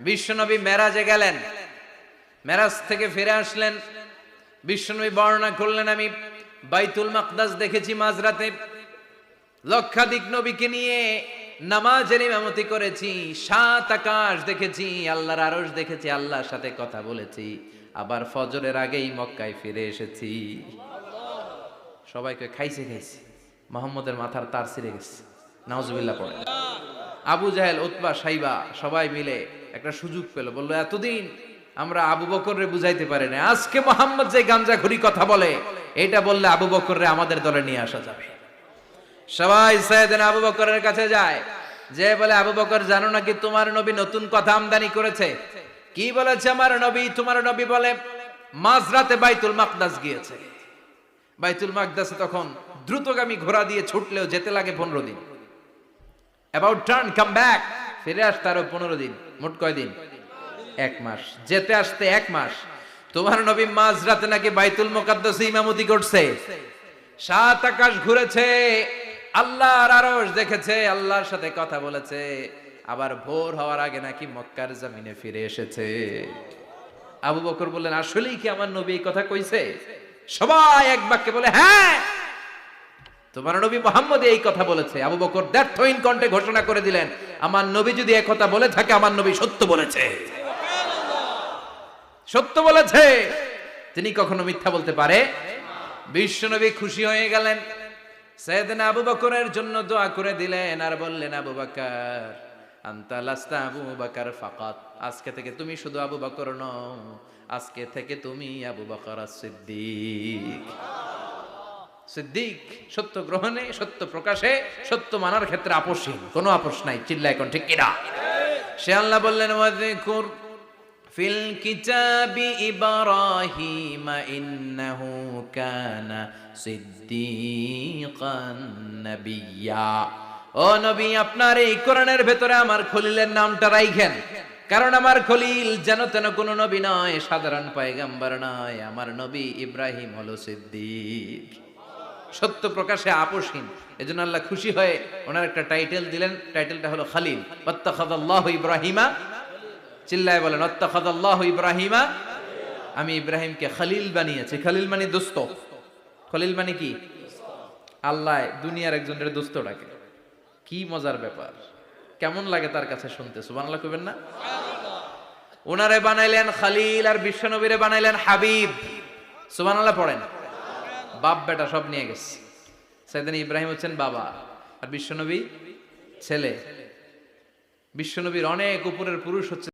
বিশ্বনবী মেরাজে গেলেন, মেরাজ থেকে ফিরে আসলেন। বিশ্বনবী বর্ণনা করলেন, আমি বাইতুল মাকদাস দেখেছি মাঝরাতে, লক্ষাধিক নবীকে নিয়ে নামাজের ইমামতি করেছি, 7 আকাশ দেখেছি, আল্লাহর আরশ দেখেছি, আল্লাহর সাথে কথা বলেছি, আবার ফজরের আগেই মক্কায় ফিরে এসেছি। সবাইকে খাইছে খাইছে, মুহাম্মদের মাথার তার ছিঁড়ে গেছে, নাউজুবিল্লাহ পড়ে। আবু জাহেল, উতবা, সাইবা সবাই মিলে একটা সুযোগ পেল, বললো এতদিন আমরা আবু বকররে বুঝাইতে পারি না, আজকে মুহাম্মদ যে গাঞ্জাখুরি কথা বলে এটা বললে আবু বকররে আমাদের দলে নিয়ে আসা যাবে। সবাই সাইয়েদনা আবু বকরের কাছে যায়, যে বলে আবু বকর জানো নাকি তোমার নবী নতুন কথা আমদানি করেছে? কি বলেছে আমার নবী? তোমার নবী বলে মাঝরাতে বাইতুল মাকদাস গিয়েছে। বাইতুল মাকদাসে তখন দ্রুতগামী ঘোড়া দিয়ে ছুটলেও যেতে লাগে 15 দিন। অ্যাবাউট টার্ন কাম ব্যাক, ফিরে আসতে আরো 15 দিন, মোট কয় দিন? 1 মাস। যেতে আসতে 1 মাস। তোমার নবী মাঝরাতে নাকি বাইতুল মুকাদ্দাসে ইমামতি করছে, 7 আকাশ ঘুরেছে, আল্লাহর আরশ দেখেছে, আল্লাহর সাথে কথা বলেছে, আবার ভোর হওয়ার আগে নাকি মক্কার জমিনে ফিরে এসেছে। আবু বকর বললেন, আসলেই কি আমার নবী এই কথা কইছে? সবাই এক বাক্যে বলে, হ্যাঁ, তোমার নবী মুহাম্মদ এই কথা বলেছে। আবু বকর দ্ব্যর্থহীন কণ্ঠে ঘোষণা করে দিলেন, আমার নবী যদি এই কথা বলে থাকে, আমার নবী সত্য বলেছে, সত্য বলেছে, তিনি কখনো মিথ্যা বলতে পারে? বিশ্বনবী খুশি হয়ে গেলেন, সাইয়েদনা আবু বকরের জন্য দোয়া করে দিলেন, আর বললেন, আবু বকর আনতা লাস্তা আবু বকর ফাকাত, আজকে থেকে তুমি শুধু আবু বকর নও, আজকে থেকে তুমি আবু বকর সিদ্দিক। সিদ্দিক, সত্য গ্রহণে, সত্য প্রকাশে, সত্য মানার ক্ষেত্রে আপোষহীন, কোনো আপোষ নাই। চিল্লায় কোন ঠিক কিনা? সে আল্লাহ বললেন, ওয়াযকুর ফিল কিতাবি ইব্রাহিম ইন্নাহু কানা সিদ্দিকান নাবিয়্যা। ও নবী, আপনার এই কোরআনের ভেতরে আমার খলিলের নামটা রাখেন, কারণ আমার খলিল যেন তেন কোনো নবী নয়, সাধারণ পয়গম্বর নয়, আমার নবী ইব্রাহিম হলো সিদ্দিক, সত্য প্রকাশে আপোষহীন। এজন্য আল্লাহ খুশি হয়ে ওনার একটা টাইটেল দিলেন, টাইটেলটা হলো খলিল। ওয়াত্তাখাযাল্লাহু ইব্রাহিমা, চিল্লায় বলেন, ওয়াত্তাখাযাল্লাহু ইব্রাহিমা, আমি ইব্রাহিমকে খলিল বানিয়েছি। খলিল মানে দোস্ত। খলিল মানে কি? আল্লাহ দুনিয়ার একজনের দোস্ত ডাকে। কি মজার ব্যাপার, কেমন লাগে তার কাছে শুনতে? সুবহানাল্লাহ কইবেন না? ওনারে বানাইলেন খলিল, আর বিশ্বনবীরে বানাইলেন হাবিব। সুবহানাল্লাহ পড়েন। বাপ বেটা সব নিয়ে গেছে। সাইয়েদনা ইব্রাহিম হচ্ছেন বাবা, আর বিশ্বনবী ছেলে। বিশ্বনবীর অনেক উপরের পুরুষ হচ্ছে